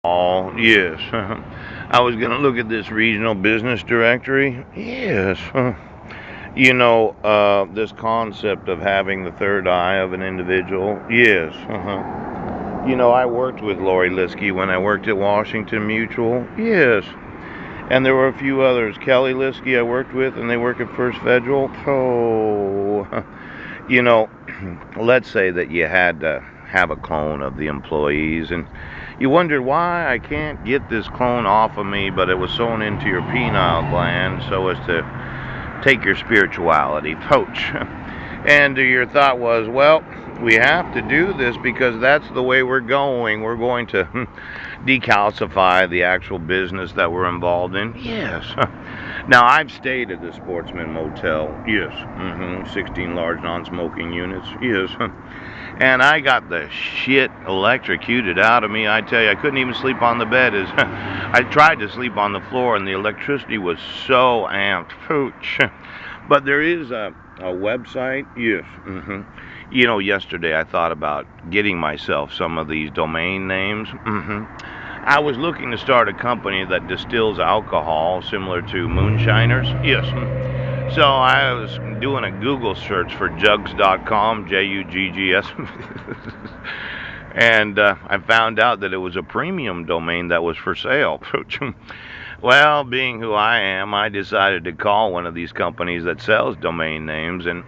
Oh, yes. I was going to look at this regional business directory. Yes. This concept of having the third eye of an individual. Yes. I worked with Lori Liskey when I worked at Washington Mutual. Yes. And there were a few others. Kelly Liskey I worked with, and they work at First Federal. Oh, you know, let's say that you had to have a clone of the employees, and you wondered why I can't get this clone off of me, but it was sewn into your penile gland so as to take your spirituality, poach. And your thought was, well, we have to do this because that's the way we're going. We're going to decalcify the actual business that we're involved in. Yes. Now, I've stayed at the Sportsman Motel. Yes. 16 large non-smoking units. Yes. And I got the shit electrocuted out of me. I tell you, I couldn't even sleep on the bed. As I tried to sleep on the floor, and the electricity was so amped. Pooch. But there is a website. Yes. Yesterday I thought about getting myself some of these domain names. I was looking to start a company that distills alcohol similar to moonshiners. Yes. So I was doing a Google search for jugs.com, Juggs. And I found out that it was a premium domain that was for sale. Well, being who I am, I decided to call one of these companies that sells domain names, and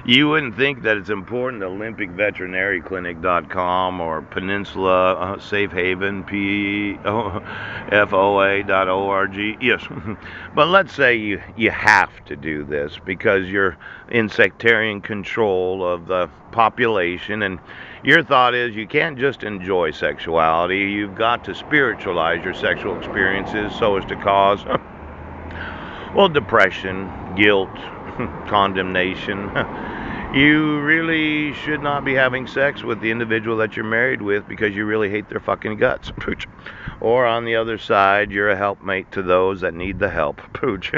you wouldn't think that it's important to OlympicVeterinaryClinic.com or Peninsula Safe Haven, PFOA.org. Yes, but let's say you have to do this because you're in sectarian control of the population, and your thought is you can't just enjoy sexuality, you've got to spiritualize your sexual experiences so as to cause, well, depression, guilt, condemnation. You really should not be having sex with the individual that you're married with because you really hate their fucking guts. Pooch. Or on the other side, you're a helpmate to those that need the help. Pooch.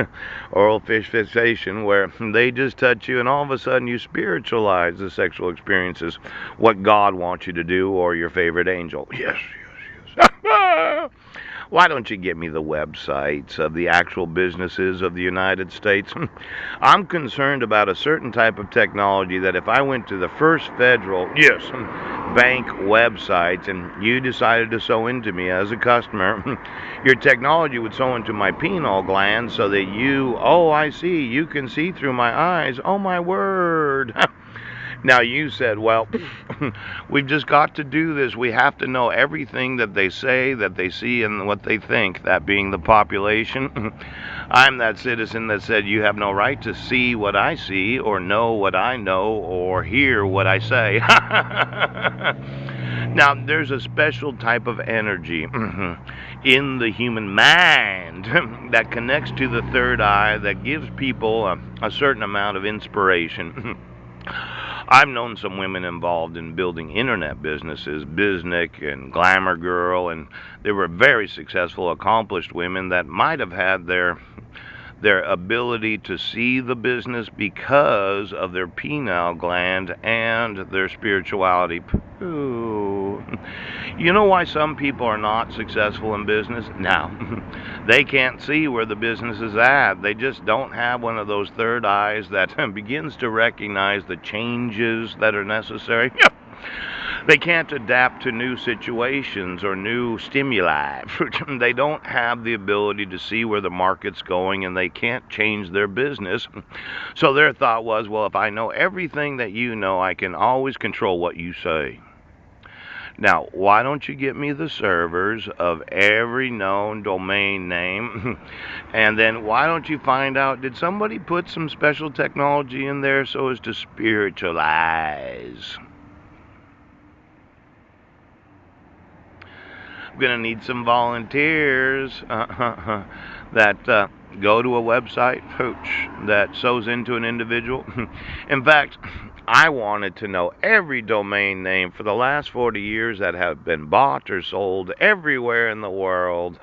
Oral fish fixation, where they just touch you and all of a sudden you spiritualize the sexual experiences, what God wants you to do, or your favorite angel. Yes, yes, yes. Why don't you get me the websites of the actual businesses of the United States? I'm concerned about a certain type of technology that if I went to the First Federal, yes, bank websites and you decided to sew into me as a customer, your technology would sew into my penile gland so that oh, I see, you can see through my eyes. Oh, my word. Now you said, well, we've just got to do this. We have to know everything that they say, that they see, and what they think, that being the population. I'm that citizen that said you have no right to see what I see, or know what I know, or hear what I say. Now, there's a special type of energy in the human mind that connects to the third eye that gives people a certain amount of inspiration. I've known some women involved in building internet businesses, Biznick and Glamour Girl, and they were very successful, accomplished women that might have had their ability to see the business because of their penile gland and their spirituality. Ooh. You know why some people are not successful in business? Now, they can't see where the business is at. They just don't have one of those third eyes that begins to recognize the changes that are necessary. They can't adapt to new situations or new stimuli. They don't have the ability to see where the market's going, and they can't change their business. So their thought was, well, if I know everything that you know, I can always control what you say. Now, why don't you get me the servers of every known domain name? And then why don't you find out, did somebody put some special technology in there so as to spiritualize? I'm going to need some volunteers that go to a website, Pooch, that sews into an individual. In fact, I wanted to know every domain name for the last 40 years that have been bought or sold everywhere in the world.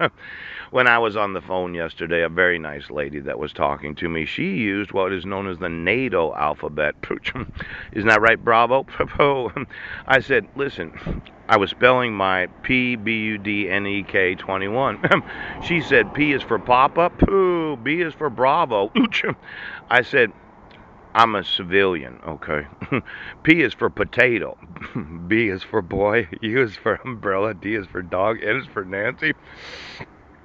When I was on the phone yesterday, a very nice lady that was talking to me, she used what is known as the NATO alphabet. Isn't that right, Bravo? I said, listen, I was spelling my PBUDNEK 21. She said, P is for Papa, Pooh, B is for Bravo. I said, I'm a civilian, okay? P is for potato. B is for boy. U is for umbrella. D is for dog. N is for Nancy.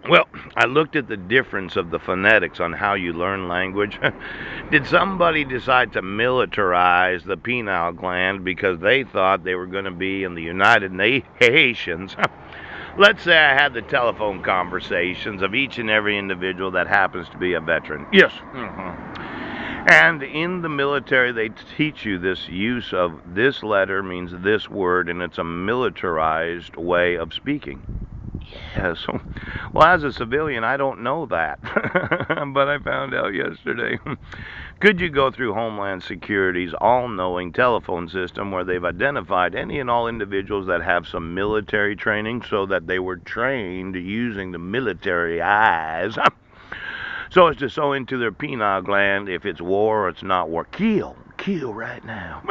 Well, I looked at the difference of the phonetics on how you learn language. Did somebody decide to militarize the pineal gland because they thought they were going to be in the United Nations? Let's say I had the telephone conversations of each and every individual that happens to be a veteran. Yes. And in the military, they teach you this use of this letter means this word, and it's a militarized way of speaking. Yes. Well, as a civilian, I don't know that, but I found out yesterday. Could you go through Homeland Security's all-knowing telephone system where they've identified any and all individuals that have some military training so that they were trained using the military eyes so as to sew into their pineal gland if it's war or it's not war. Kill right now.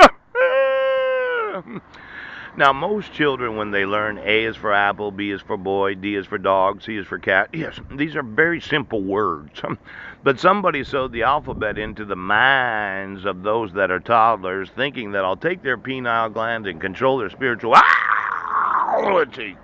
Now, most children, when they learn A is for apple, B is for boy, D is for dog, C is for cat, yes, these are very simple words. But somebody sewed the alphabet into the minds of those that are toddlers, thinking that I'll take their pineal gland and control their spirituality.